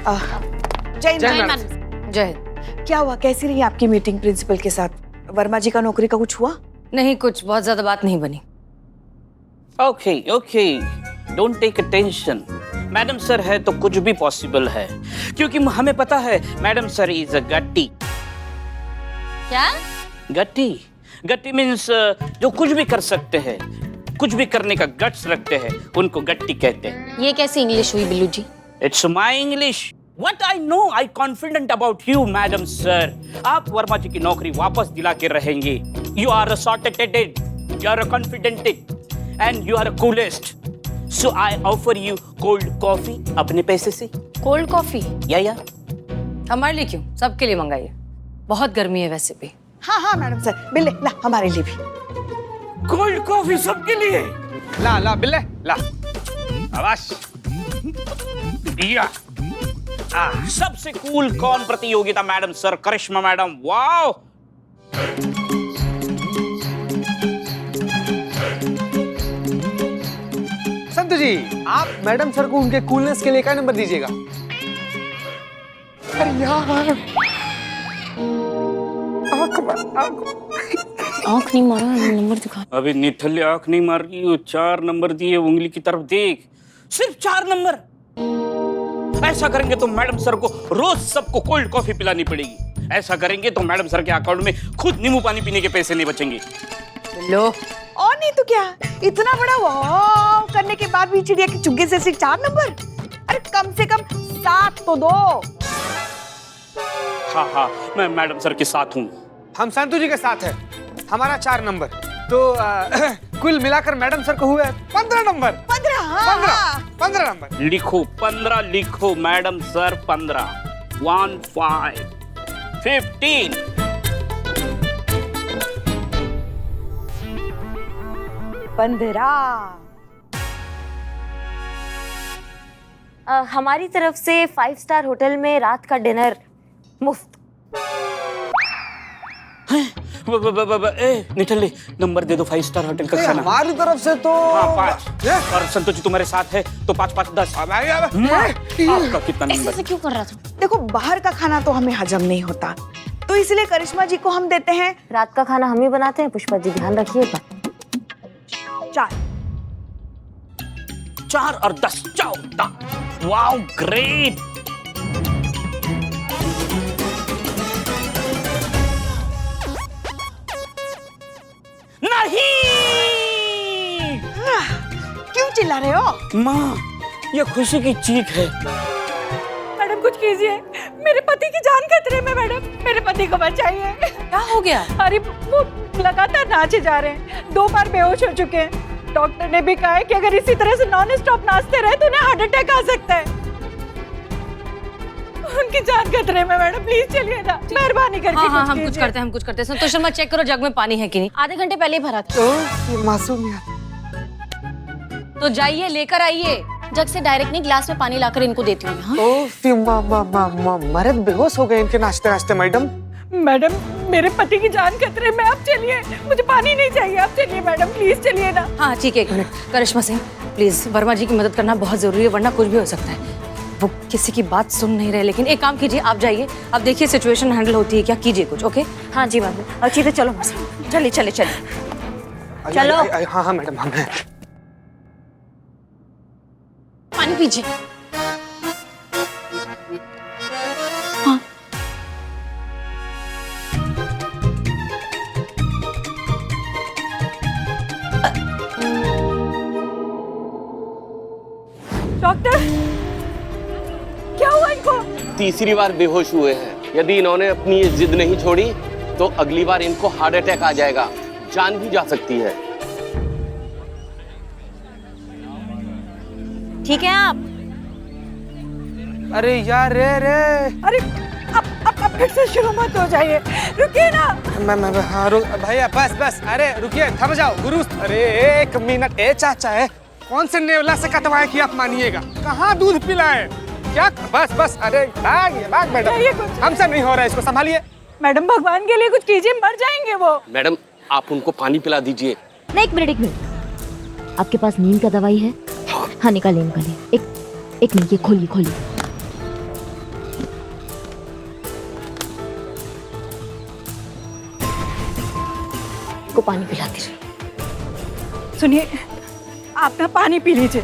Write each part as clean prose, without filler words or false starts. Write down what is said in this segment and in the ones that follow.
जय जय हिंद। मैम। जय हिंद। क्या हुआ, कैसी रही आपकी मीटिंग प्रिंसिपल के साथ? वर्मा जी का नौकरी का कुछ हुआ? नहीं, कुछ बहुत ज्यादा बात नहीं बनी। Okay okay, don't take tension. Madam sir है तो कुछ भी पॉसिबल है, क्योंकि हमें पता है मैडम सर इज अ गट्टी। क्या? गट्टी गट्टी मीन्स जो कुछ भी कर सकते हैं, कुछ भी करने का गट्स रखते हैं, उनको गट्टी कहते हैं। ये कैसी इंग्लिश हुई Billu ji? It's my English. What I know, I confident about you, madam sir. आप वर्मा जी की नौकरी वापस दिला के रहेंगे। You are a sorted, you are a confident, and you are a coolest. So I offer you cold coffee अपने पैसे से। Cold coffee? या हमारे लिए क्यों, सबके लिए मंगाइए। बहुत गर्मी है वैसे भी। हाँ हाँ मैडम सर, बिल्ले ला हमारे लिए भी। कोल्ड कॉफी सबके लिए। ला ला बिल्ले ला। आवाज दिया। सबसे कूल कौन प्रतियोगिता मैडम सर? करिश्मा मैडम। वाओ। संतु जी, आप मैडम सर को उनके कूलनेस के लिए क्या नंबर दीजिएगा? अरे यार, आँख नहीं मारा, नंबर दिखा। अभी निठल्ले आंख नहीं मार रही हो, 4 नंबर दिए, उंगली की तरफ देख, सिर्फ 4 नंबर। ऐसा करेंगे तो मैडम सर को रोज सबको कोल्ड कॉफी पिलानी पड़ेगी। ऐसा करेंगे तो मैडम सर के अकाउंट में खुद नींबू पानी पीने के पैसे नहीं बचेंगे। लो, और नहीं तो क्या, इतना बड़ा वाव करने के बाद भी चिड़िया के चुग्गे से सिर्फ 4 नंबर? अरे कम से कम 7 तो दो। हाँ हाँ, मैं मैडम सर के साथ हूँ। हम संतु जी के साथ है। हमारा 4 नंबर तो कुल मिलाकर मैडम सर को हुए 15 नंबर। 15 नंबर लिखो, 15 लिखो मैडम सर। 15 1 5 15। 15। हमारी तरफ से 5 स्टार होटल में रात का डिनर मुफ्त। निठल्ले नंबर दे दो 5 स्टार होटल का खाना। हमारी तरफ से तो हाँ 5। और संतोष जी तुम्हारे साथ है तो 5 5 10। आपका कितना नंबर? ऐसे क्यों कर रहा था? देखो, बाहर का खाना तो हमें हजम नहीं होता, तो इसलिए करिश्मा जी को हम देते हैं रात का खाना हम ही बनाते हैं। पुष्पा जी ध्यान रखिएगा। 4। 4 और 10 14। Wow great. नहीं, क्यों चिल्ला रहे हो? माँ ये खुशी की चीख है। मैडम कुछ कीजिए, मेरे पति की जान खतरे में। मैडम मेरे पति को बचाइए। क्या हो गया? अरे वो लगातार नाचे जा रहे हैं, 2 बार बेहोश हो चुके हैं। डॉक्टर ने भी कहा है कि अगर इसी तरह से नॉन स्टॉप नाचते रहे तो उन्हें हार्ट अटैक आ सकता है। उनकी जान खतरे में। मैडम प्लीज चलिए ना, मेहरबानी करके। हाँ, हम कुछ करते हैं, हम कुछ करते हैं। संतोष शर्मा, चेक करो जग में पानी है कि नहीं। आधे घंटे पहले ही भरा था। ये मासूम यार। तो जाइए लेकर आइए। जग से डायरेक्ट नहीं, गिलास में पानी लाकर इनको देती हूँ। हाँ? मर्द बेहोश हो गए इनके नाचते नाचते। मैडम मैडम मेरे पति की जान खतरे में, आप चलिए, मुझे पानी नहीं चाहिए, आप चलिए मैडम प्लीज चलिए ना। हाँ ठीक है, 1 मिनट। करिश्मा सिंह प्लीज, वर्मा जी की मदद करना बहुत जरूरी है, वरना कुछ भी हो सकता है। वो किसी की बात सुन नहीं रहे। लेकिन एक काम कीजिए, आप जाइए, अब देखिए सिचुएशन हैंडल होती है क्या, कीजिए कुछ। ओके? हाँ जी मैम। अच्छी तो चलो चलिए चलिए चलिए। चलो। हाँ हाँ मैडम, हम हैं। पानी पीजिए। डॉक्टर क्या हुआ इनको? तीसरी बार बेहोश हुए हैं। यदि इन्होंने अपनी ये जिद नहीं छोड़ी तो अगली बार इनको हार्ट अटैक आ जाएगा, जान भी जा सकती है। ठीक है आप? अरे यार रे अरे अब फिर से शुरू मत हो जाइए, रुकिए ना। मैं हाँ भैया बस। अरे रुकिए, थम जाओ गुरु। अरे 1 मिनट। चाचा है, कौन से नेवला से कटवाए कि आप मानिएगा? कहाँ दूध पिलाए क्या? बस। अरे भाग मैडम, हमसे नहीं हो रहा है, इसको संभालिए। मैडम भगवान के लिए कुछ कीजिए, मर जाएंगे वो। मैडम आप उनको पानी पिला दीजिए। नहीं, 1 मिनट। आपके पास नींद का दवाई है? हाँ निकालिए। एक मिनट, ये खोलिए। पानी पिलाती रही। सुनिए, आप ना पानी पी लीजिए।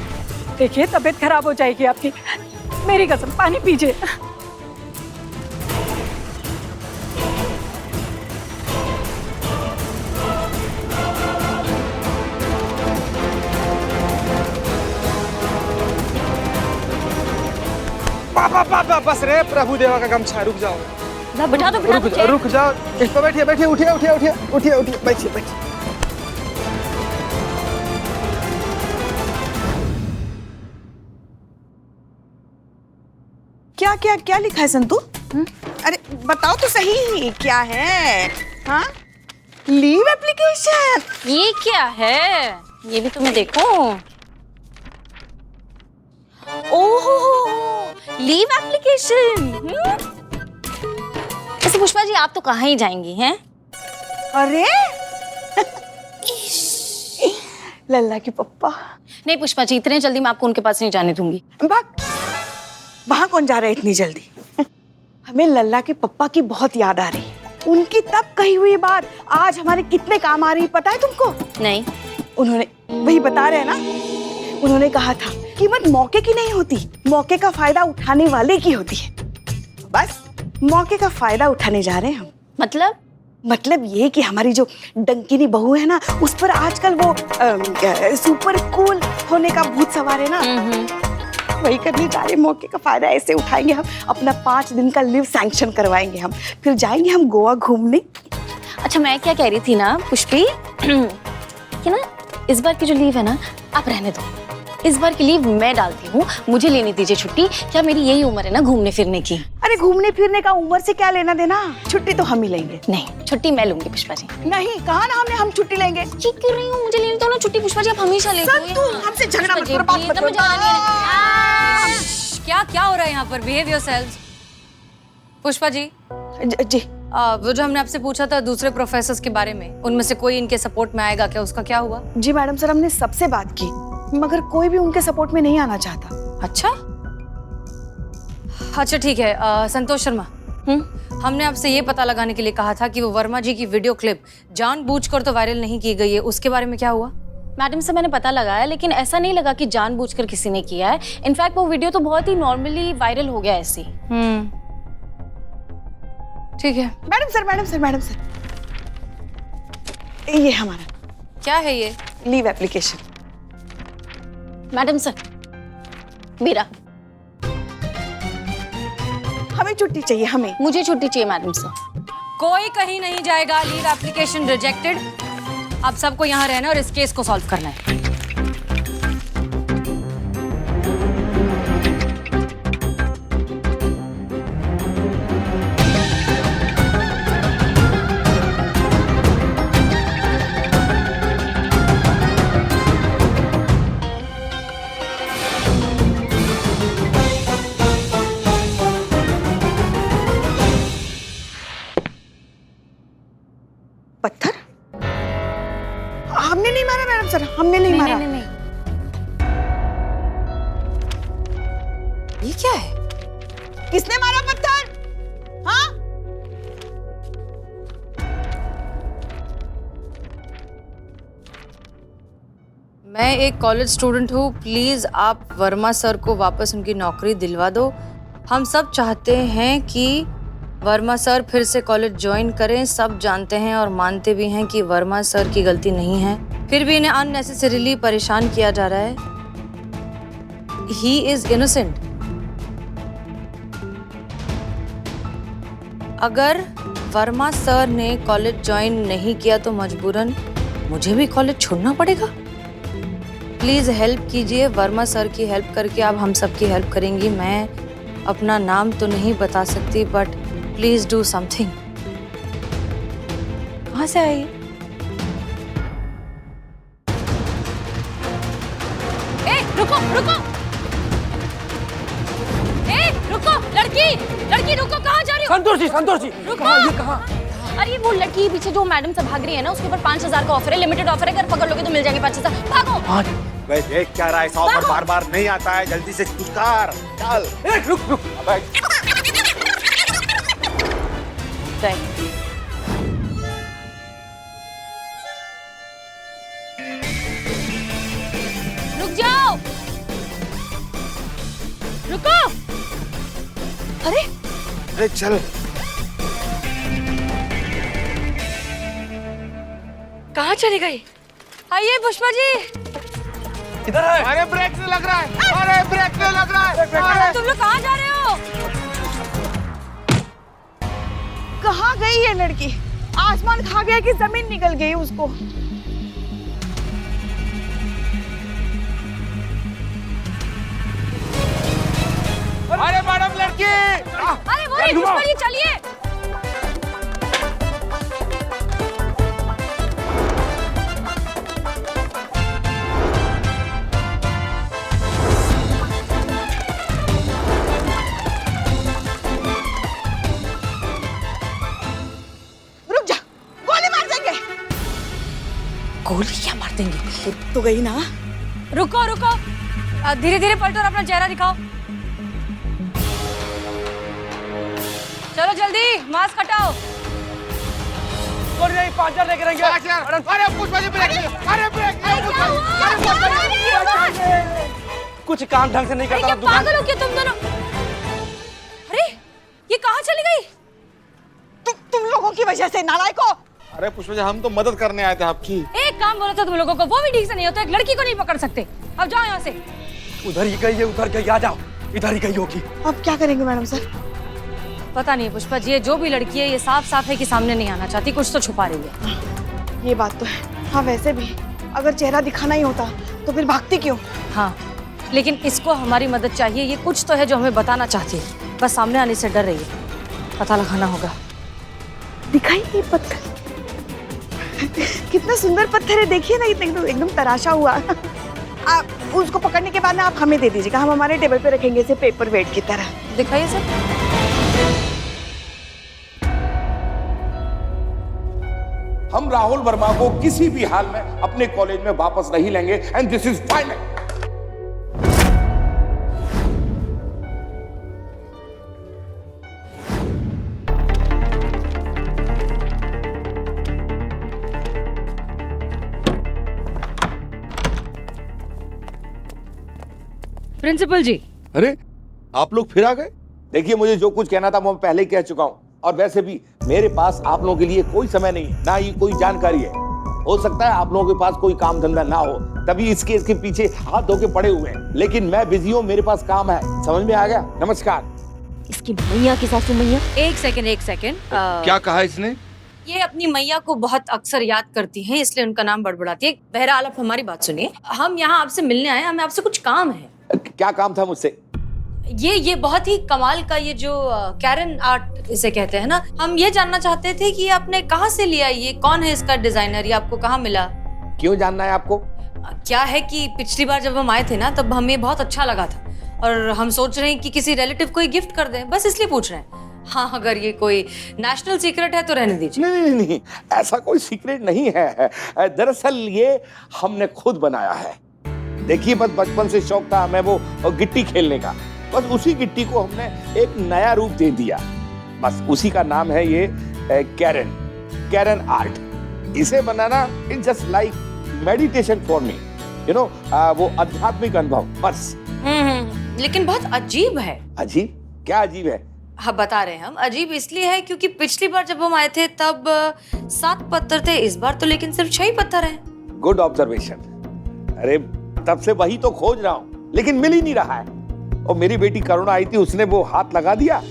देखिए तबीयत खराब हो जाएगी आपकी। मेरी कसम, पानी पीजिए। पापा बस रे, प्रभु देवा का गमछा। रुक जाओ, ना बिठा दो, रुक जाओ। इस पर बैठिए, बैठिए, उठिए, बैठिए। क्या क्या क्या लिखा है संतू? अरे बताओ तो सही, क्या है? हाँ, लीव एप्लीकेशन। ये क्या है? ये भी तुम्हें देखो। ओहो, लीव एप्लीकेशन। वैसे पुष्पा जी, आप तो कहाँ ही जाएंगी हैं? अरे लल्ला की पप्पा। नहीं पुष्पा जी, इतने जल्दी मैं आपको उनके पास नहीं जाने दूंगी। भाग, वहां कौन जा रहा है इतनी जल्दी? हमें लल्ला के पप्पा की बहुत याद आ रही है। उनकी तब कही हुई बात आज हमारे कितने काम आ रही है, पता है तुमको? नहीं। उन्होंने, वही बता रहे हैं ना, उन्होंने कहा था कीमत मौके की नहीं होती, मौके का फायदा उठाने वाले की होती है। बस मौके का फायदा उठाने जा रहे हैं हम। मतलब ये कि हमारी जो डंकिनी बहू है ना, उस पर आजकल वो सुपर कूल होने का भूत सवार है ना, वही करने जा रहे। मौके का फायदा ऐसे उठाएंगे हम, अपना 5 दिन का लीव सैंक्शन करवाएंगे हम, फिर जाएंगे हम गोवा घूमने। अच्छा, मैं क्या कह रही थी ना पुष्पी, कि ना इस बार की जो लीव है ना, आप रहने दो। इस बार की लीव मैं डालती हूँ, मुझे लेनी दीजिए छुट्टी। क्या मेरी यही उम्र है ना घूमने फिरने की? अरे घूमने फिरने का उम्र से क्या लेना देना, छुट्टी तो हम ही लेंगे। नहीं, छुट्टी मैं लूंगी पुष्पा जी। नहीं, कहा ना हमने, हम छुट्टी लेंगे। ठीक कर रही हूँ, मुझे लेने दो ना छुट्टी पुष्पा जी, आप हमेशा लेते हो। तू हमसे झगड़ा मत करो, बात मत करो। क्या हो रहा है यहाँ पर? Behave yourselves. पुष्पा जी, जी वो जो हमने आपसे पूछा था दूसरे प्रोफेसर्स के बारे में, उनमें से कोई इनके सपोर्ट में आएगा क्या? उसका क्या हुआ? जी मैडम सर, हमने सबसे बात की, मगर कोई भी उनके सपोर्ट में नहीं आना चाहता। अच्छा ठीक है। संतोष शर्मा, हमने आपसे ये पता लगाने के लिए कहा था कि वो वर्मा जी की वीडियो क्लिप जानबूझकर तो वायरल नहीं की गई है, उसके बारे में क्या हुआ? मैडम से मैंने पता लगाया, लेकिन ऐसा नहीं लगा कि जानबूझकर किसी ने किया है। इनफैक्ट वो वीडियो तो बहुत ही नॉर्मली वायरल हो गया ऐसे। ठीक है। मैडम सर, ये हमारा क्या है ये? Leave application. मैडम सर, मेरा, हमें छुट्टी चाहिए, हमें। मुझे छुट्टी चाहिए मैडम सर। कोई कहीं नहीं जाएगा, लीव एप्लीकेशन रिजेक्टेड। अब सबको यहाँ रहना और इस केस को सॉल्व करना है। पत्थर? हमने नहीं मारा मैडम सर, हमने नहीं मारा। नहीं। ये क्या है? किसने मारा पत्थर? हाँ? मैं एक कॉलेज स्टूडेंट हूँ, प्लीज आप वर्मा सर को वापस उनकी नौकरी दिलवा दो। हम सब चाहते हैं कि वर्मा सर फिर से कॉलेज ज्वाइन करें। सब जानते हैं और मानते भी हैं कि वर्मा सर की गलती नहीं है, फिर भी इन्हें अननेसेसरीली परेशान किया जा रहा है। He is innocent. अगर वर्मा सर ने कॉलेज ज्वाइन नहीं किया तो मजबूरन मुझे भी कॉलेज छोड़ना पड़ेगा। प्लीज हेल्प कीजिए, वर्मा सर की हेल्प करके आप हम सब की हेल्प करेंगी। मैं अपना नाम तो नहीं बता सकती, बट प्लीज डू समथिंग। कहाँ से आई? रुको, लड़की रुको, कहाँ जा रही हो? संतोष जी, ये कहाँ? अरे वो लड़की पीछे जो मैडम से भाग रही है ना, उसके ऊपर 5000 का ऑफर है, लिमिटेड ऑफर है, अगर पकड़ लोगे तो मिल जाएंगे 5000। भागो। भाई देख क्या रहा है, 100 पर बार नहीं आता है, जल्दी से कुछ कर। चल। रुक। अरे अरे चल। कहाँ चली गई? आइए पुष्पा जी। इधर है। अरे ब्रेक नहीं लग रहा है, अरे ब्रेक नहीं लग रहा है। अरे तुम लोग कहाँ जा रहे हो? कहाँ गई ये लड़की? आसमान खा गया कि जमीन निकल गई उसको? अरे मैडम लड़की। अरे वो रही पुष्पा जी, चलिए। रुक जा, गोली मार देंगे। गोली क्या मार देंगे? तो गई ना। रुको रुको, धीरे धीरे पलटो और अपना चेहरा दिखाओ। चलो जल्दी, मास्क हटाओ। और नहीं, 5,000 लेके रहेंगे। अरे पुष्पा जी ब्रेक नहीं, अरे ब्रेक कुछ काम ढंग से नहीं करता क्या दुकान। पागल हो क्या तुम दोनों? अरे ये कहाँ चली गई? तुम लोगों की वजह से, नालायकों। अरे पुष्पा जी हम तो मदद करने आए थे आपकी। एक काम बोला था तुम लोगों को, वो भी ठीक से नहीं होता। एक लड़की को नहीं पकड़ सकते। अब जाओ यहाँ से। उधर ही गई है, उधर गई, आ जाओ। इधर ही गई होगी। अब क्या करेंगे मैडम सर? पता नहीं पुष्पा जी, ये जो भी लड़की है ये साफ साफ है कि सामने नहीं आना चाहती, कुछ तो छुपा रही है। ये बात तो है। हाँ वैसे भी अगर चेहरा दिखाना ही होता तो फिर भागती क्यों? हाँ, लेकिन इसको हमारी मदद चाहिए। ये कुछ तो है जो हमें बताना चाहती है, बस सामने आने से डर रही है। पता लगाना होगा। दिखाई ये पत्थर कितना सुंदर पत्थर है, देखिए ना, एकदम तराशा हुआ। आप उसको पकड़ने के बाद ना आप हमें दे दीजिएगा, हम हमारे टेबल पे रखेंगे इसे पेपर वेट की तरह। दिखाइए सर। हम राहुल वर्मा को किसी भी हाल में अपने कॉलेज में वापस नहीं लेंगे and this is final. Principal ji. अरे आप लोग फिर आ गए। देखिए मुझे जो कुछ कहना था वो मैं पहले ही कह चुका हूं, और वैसे भी मेरे पास आप लोगों के लिए कोई समय नहीं, ना ही कोई जानकारी है। हो सकता है आप लोगों के पास कोई काम धंधा ना हो, तभी इस केस के पीछे हाथ धो के पड़े हुए हैं, लेकिन मैं बिजी हूँ, मेरे पास काम है। समझ में आ गया? नमस्कार। इसकी मैया की सासू मैया। एक सेकंड। क्या कहा इसने? ये अपनी मैया को बहुत अक्सर याद करती हैं, इसलिए उनका नाम बड़बड़ाती है। बहरहाल आप हमारी बात सुनिए, हम यहाँ आपसे मिलने आए, हमें आपसे कुछ काम है। क्या काम था मुझसे? ये बहुत ही कमाल का, ये जो कैरन आर्ट इसे कहते हैं ना, हम ये जानना चाहते थे कि आपने कहाँ से लिया, ये कौन है इसका डिजाइनर, ये आपको कहाँ मिला? क्यों जानना है आपको? क्या है कि पिछली बार जब हम आए थे ना, तब हमें बहुत अच्छा लगा था, और हम सोच रहे हैं कि किसी रिलेटिव को ही गिफ्ट कर दें, बस इसलिए पूछ रहे हैं। हाँ, अगर ये कोई नेशनल सीक्रेट है तो रहने दीजिए। नहीं, ऐसा कोई सीक्रेट नहीं है। दरअसल ये हमने खुद बनाया है। देखिए बस बचपन से शौक था हमें वो गिट्टी खेलने का, बस उसी गिट्टी को हमने एक नया रूप दे दिया। बस उसी का नाम है ये कैरन आर्ट। इसे बनाना it's just like meditation for me, you know, वो आध्यात्मिक अनुभव बस। लेकिन बहुत अजीब है। अजीब? क्या अजीब है? हाँ बता रहे हैं हम। अजीब इसलिए है क्योंकि पिछली बार जब हम आए थे तब 7 पत्थर थे, इस बार तो लेकिन सिर्फ 6 ही पत्थर हैं। Good observation. अरे तब से वही तो खोज रहा हूँ, लेकिन मिल ही नहीं रहा है। और मेरी बेटी करुणा आई थी, उसने वो हाथ लगा दिया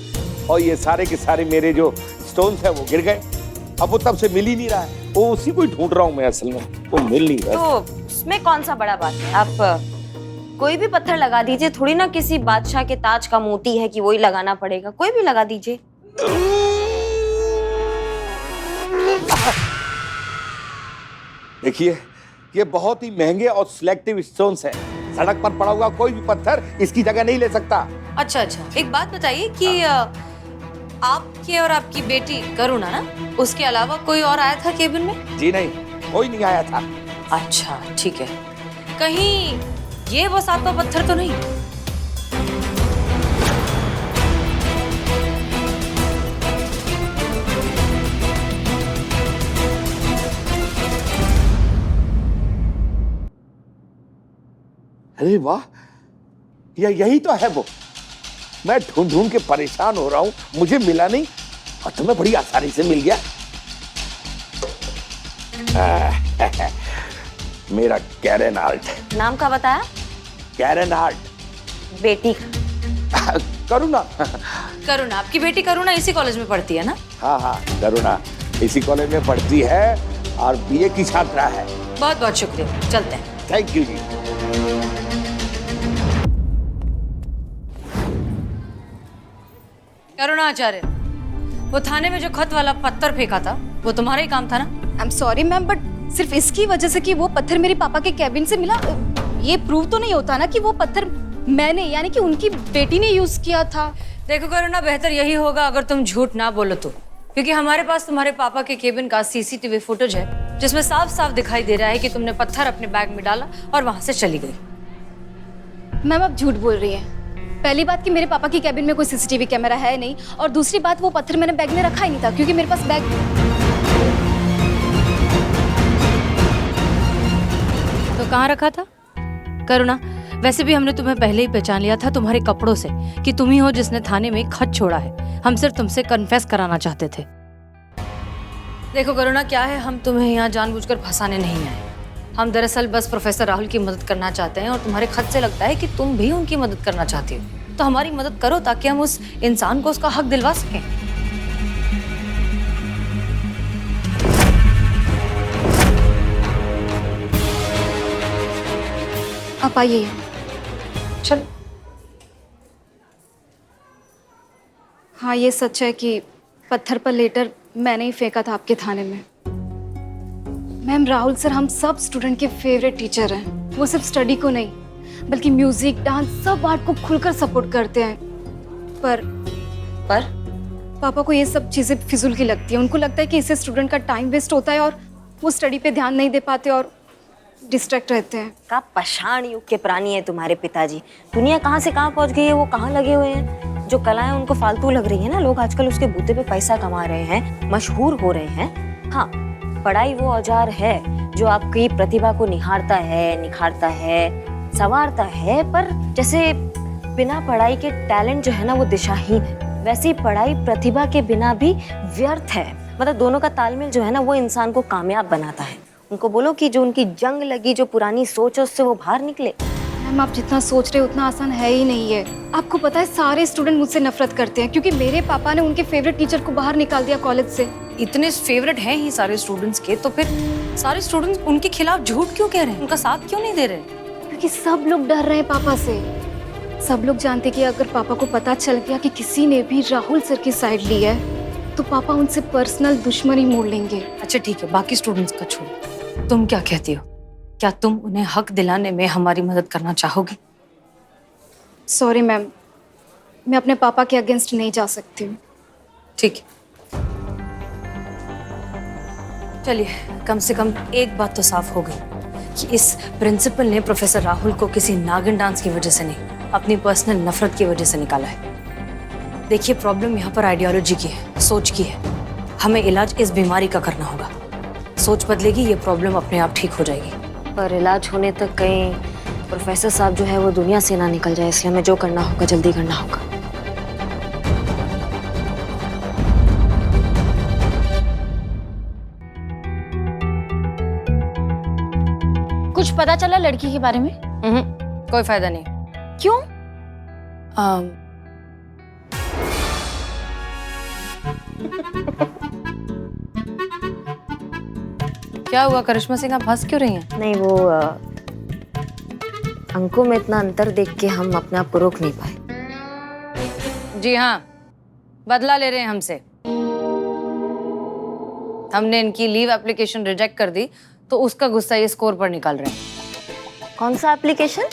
और ये सारे के सारे मेरे जो स्टोन्स है वो गिर गए। अब वो तब से मिल ही नहीं रहा है, वो उसी को ही ढूंढ रहा हूँ मैं, असल में वो मिल नहीं रहा। तो उसमें कौन सा बड़ा बात है, आप कोई भी पत्थर लगा दीजिए, थोड़ी ना किसी बादशाह के ताज का मोती है कि वही लगाना पड़ेगा, कोई भी लगा दीजिए। देखिए ये बहुत ही महंगे और सिलेक्टिव स्टोन्स हैं। सड़क पर पड़ा हुआ कोई भी पत्थर इसकी जगह नहीं ले सकता। अच्छा, एक बात बताइए कि आपके और आपकी बेटी करुणा ना, उसके अलावा कोई और आया था केबिन में? जी नहीं, कोई नहीं आया था। अच्छा ठीक है, कहीं ये वो 7वां पत्थर तो नहीं? अरे वाह, यही तो है वो। मैं ढूंढ ढूंढ के परेशान हो रहा हूँ, मुझे मिला नहीं और तुम्हें बड़ी आसानी से मिल गया। मेरा कैरन आर्ट। नाम का बताया? Karen art. बेटी करुणा। करुणा, आपकी बेटी करुणा इसी कॉलेज में पढ़ती है ना? हाँ हाँ, करुणा इसी कॉलेज में पढ़ती है और बीए की छात्रा है। बहुत बहुत शुक्रिया, चलते हैं। थैंक यू जी। करुणा आचार्य, वो थाने में जो खत वाला पत्थर फेंका था वो तुम्हारा ही काम था ना? I am sorry ma'am, but सिर्फ इसकी वजह से कि वो पत्थर मेरे पापा के कैबिन से मिला, ये प्रूव तो नहीं होता ना कि वो पत्थर मैंने यानी कि उनकी बेटी ने यूज किया था। देखो करुणा, बेहतर यही होगा अगर तुम झूठ ना बोलो तो, क्योंकि हमारे पास तुम्हारे पापा के केबिन का सीसीटीवी फुटेज है जिसमें साफ साफ दिखाई दे रहा है कि तुमने पत्थर अपने बैग में डाला और वहां से चली गई। मैम आप झूठ बोल रही हैं। पहली बात कि मेरे पापा की कैबिन में कोई सीसीटीवी कैमरा है नहीं, और दूसरी बात वो पत्थर मैंने बैग में रखा ही नहीं था क्योंकि मेरे पास बैग। तो कहाँ रखा था? करुणा, वैसे भी हमने तुम्हें पहले ही पहचान लिया था तुम्हारे कपड़ों से कि तुम ही हो जिसने थाने में खत छोड़ा है। हम सिर्फ तुमसे कन्फेस कराना चाहते थे। देखो करुणा, क्या है, हम तुम्हें यहाँ जानबूझकर फंसाने नहीं आए। हम दरअसल बस प्रोफेसर राहुल की मदद करना चाहते हैं और तुम्हारे खत से लगता है कि तुम भी उनकी मदद करना चाहती हो, तो हमारी मदद करो ताकि हम उस इंसान को उसका हक दिलवा सकें। आप आइए। चल। हाँ ये सच है कि पत्थर पर लेटर मैंने ही फेंका था आपके थाने में। मैम राहुल सर हम सब स्टूडेंट के फेवरेट टीचर हैं। वो सिर्फ स्टडी को नहीं बल्कि म्यूजिक, डांस, सब आर्ट को खुलकर सपोर्ट करते हैं। पर पापा को ये सब चीजें फिजूल की लगती है। उनको लगता है कि इससे स्टूडेंट का टाइम वेस्ट होता है और वो स्टडी पे ध्यान नहीं दे पाते और डिस्ट्रैक्ट रहते हैं। का पाषाण युग के प्राणी है तुम्हारे पिताजी। दुनिया कहाँ से कहाँ पहुँच गई है, वो कहाँ लगे हुए हैं। जो कलाएं उनको फालतू लग रही है ना, लोग आजकल उसके बूते पे पैसा कमा रहे हैं, मशहूर हो रहे हैं। हाँ, पढ़ाई वो औजार है जो आपकी प्रतिभा को निखारता है, संवारता है, पर जैसे बिना पढ़ाई के टैलेंट जो है ना वो दिशाहीन है, वैसे ही पढ़ाई प्रतिभा के बिना भी व्यर्थ है। मतलब दोनों का तालमेल जो है ना वो इंसान को कामयाब बनाता है। उनको बोलो कि जो उनकी जंग लगी, जो पुरानी सोच है उससे वो बाहर निकले। मैम आप जितना सोच रहे हो उतना आसान है ही नहीं है। आपको पता है सारे स्टूडेंट मुझसे नफरत करते हैं क्योंकि मेरे पापा ने उनके फेवरेट टीचर को बाहर निकाल दिया कॉलेज से। इतने फेवरेट हैं ही सारे स्टूडेंट्स के, तो फिर सारे स्टूडेंट्स उनके खिलाफ झूठ क्यों कह रहे हैं, उनका साथ क्यों नहीं दे रहे? क्योंकि सब लोग डर रहे हैं पापा से। सब लोग जानते कि अगर पापा को पता चल गया कि किसी ने भी राहुल सर की साइड ली है तो पापा उनसे पर्सनल दुश्मनी मोड़ लेंगे। अच्छा ठीक है, बाकी स्टूडेंट्स का छोड़ो, तुम क्या कहती हो? क्या तुम उन्हें हक दिलाने में हमारी मदद करना चाहोगी? सॉरी मैम, मैं अपने पापा के अगेंस्ट नहीं जा सकती हूँ। ठीक है, चलिए, कम से कम एक बात तो साफ हो गई कि इस प्रिंसिपल ने प्रोफेसर राहुल को किसी नागिन डांस की वजह से नहीं, अपनी पर्सनल नफरत की वजह से निकाला है। देखिए, प्रॉब्लम यहाँ पर आइडियोलॉजी की है, सोच की है। हमें इलाज इस बीमारी का करना होगा। सोच बदलेगी, ये प्रॉब्लम अपने आप ठीक हो जाएगी। पर इलाज होने तक कहीं प्रोफेसर साहब जो है वो दुनिया से ना निकल जाए, इसलिए हमें जो करना होगा जल्दी करना होगा। कुछ पता चला लड़की के बारे में? कोई फायदा नहीं। क्यों? क्या हुआ करिश्मा सिंह, आप हंस क्यों रही हैं? नहीं, वो अंकों में इतना अंतर देख के हम अपने आप को रोक नहीं पाए। जी हाँ, बदला ले रहे हैं हमसे। हमने इनकी लीव एप्लीकेशन रिजेक्ट कर दी तो उसका गुस्सा ये स्कोर पर निकाल रहे हैं। कौन सा एप्लीकेशन?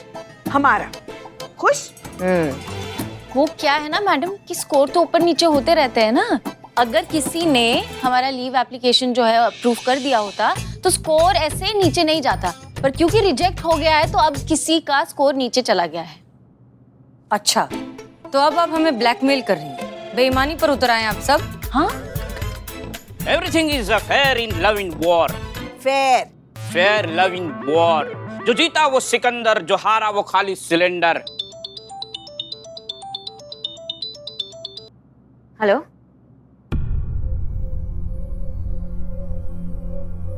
हमारा। खुश? वो क्या है ना मैडम कि स्कोर तो ऊपर नीचे होते रहते हैं ना। अगर किसी ने हमारा लीव एप्लीकेशन जो है अप्रूव कर दिया होता तो स्कोर ऐसे नीचे नहीं जाता, पर क्योंकि रिजेक्ट हो गया है तो अब किसी का स्कोर नीचे चला गया है। अच्छा, तो अब आप हमें ब्लैकमेल कर रही हैं, बेईमानी पर उतर आए आप सब। हाँ, everything is fair in love in war. Fair. Fair love in war. जो जीता वो सिकंदर, जो हारा वो खाली सिलेंडर। हेलो।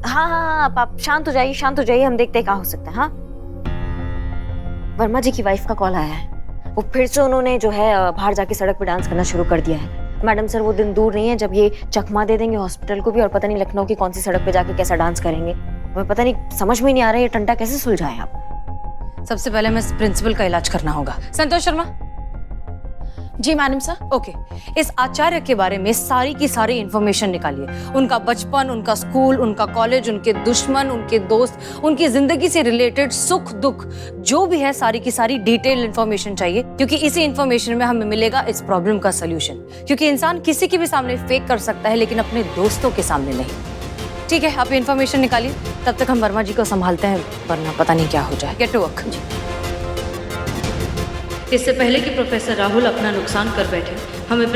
हाँ, आप शांत हो जाइए, शांत हो जाइए, हम देखते हैं क्या हो सकता है। हाँ, वर्मा जी की वाइफ का कॉल आया है। वो फिर से उन्होंने जो है बाहर जाके सड़क पे डांस करना शुरू कर दिया है। मैडम सर, वो दिन दूर नहीं है जब ये चकमा दे देंगे हॉस्पिटल को भी, और पता नहीं लखनऊ की कौन सी सड़क पे जाके कैसा डांस करेंगे। हमें पता नहीं, समझ में नहीं आ रहा है ये टंटा कैसे सुलझाए आप। सबसे पहले हमें प्रिंसिपल का इलाज करना होगा। संतोष शर्मा। जी मैडम सर। ओके, इस आचार्य के बारे में सारी की सारी इंफॉर्मेशन निकालिए। उनका बचपन, उनका स्कूल, उनका कॉलेज, उनके दुश्मन, उनके दोस्त, उनकी जिंदगी से रिलेटेड सुख दुख जो भी है, सारी की सारी डिटेल इंफॉर्मेशन चाहिए, क्योंकि इसी इंफॉर्मेशन में हमें मिलेगा इस प्रॉब्लम का सोल्यूशन। क्योंकि इंसान किसी के भी सामने फेक कर सकता है, लेकिन अपने दोस्तों के सामने नहीं। ठीक है, आप इंफॉर्मेशन निकालिए, तब तक हम वर्मा जी को संभालते हैं, वरना पता नहीं क्या हो जाए। Get to work. इससे पहले कि प्रोफेसर राहुल अपना नुकसान कर बैठे, हमें